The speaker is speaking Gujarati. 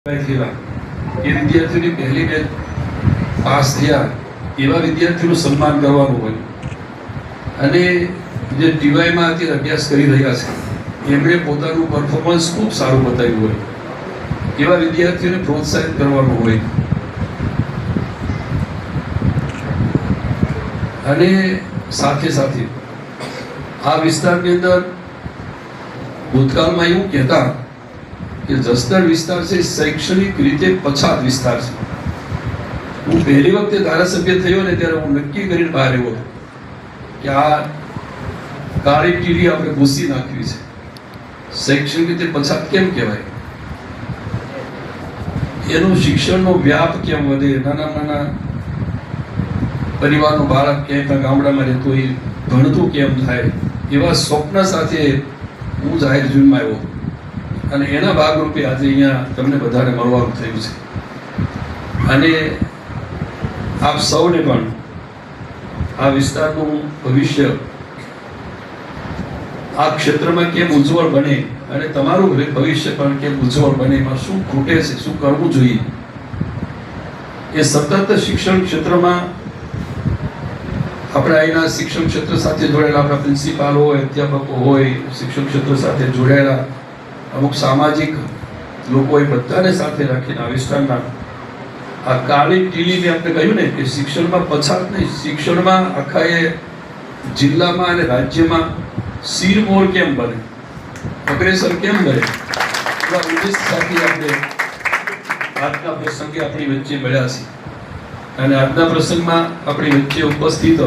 થયેલા એ વિદ્યાર્થીઓની પહેલી બેચ પાસ થયા એવા વિદ્યાર્થીઓનું સન્માન કરવાનું હોય અને જે ટીવાયમાં અત્યારે અભ્યાસ કરી રહ્યા છે એમણે પોતાનું પરફોર્મન્સ ખૂબ સારું બતાવ્યું હોય એવા વિદ્યાર્થીઓને પ્રોત્સાહિત કરવાનું હોય અને સાથે સાથે આ વિસ્તારની અંદર ભૂતકાળમાં એવું કહેતા કે જસદણ વિસ્તાર છે શૈક્ષણિક રીતે પછાત વિસ્તાર છે. હું પહેલી વખતે ધારાસભ્ય થયો ને ત્યારે હું નક્કી કરીને બહાર આવ્યો કે આ કાળી ટીવી આપણે ભૂસી નાખવી છે. શૈક્ષણિક રીતે પછાત કેમ કહેવાય, એનું શિક્ષણનો વ્યાપ કેમ વધે, નાના નાના પરિવારનું બાળક ક્યાંય ગામડામાં રહેતું હોય ભણતું કેમ થાય, એવા સ્વપ્ન સાથે હું જાહેર જીવનમાં આવ્યો અને એના ભાગરૂપે આજે અહીંયા તમને બધાને મળવાનું થયું છે. અને આપ સૌને પણ આ વિસ્તારનું ભવિષ્ય આ ક્ષેત્રમાં કેમ ઉજ્જવળ બને અને તમારું ભવિષ્ય પણ કેમ ઉજ્જવળ બને, એમાં શું ખૂટે છે, શું કરવું જોઈએ, એ સતત શિક્ષણ ક્ષેત્રમાં આપણે અહીંના શિક્ષણ ક્ષેત્ર સાથે જોડાયેલા આપણા પ્રિન્સિપાલ હોય, અધ્યાપકો હોય, શિક્ષણ ક્ષેત્ર સાથે જોડાયેલા અમુક સામાજિક લોકો એ બધાને સાથે રાખીને આ વિસ્તારના આ કાળી ટીલીને આપણે કહ્યું ને કે શિક્ષણમાં પછાત નહીં, શિક્ષણમાં આખા એ જિલ્લામાં અને રાજ્યમાં શિરમોર કેમ બને, અગ્રેસર કેમ બને, એવા ઉદ્દેશ સાથે આપણે આજના પ્રસંગે આપણી વચ્ચે મળ્યા છે. અને આજના પ્રસંગમાં આપણી વચ્ચે ઉપસ્થિત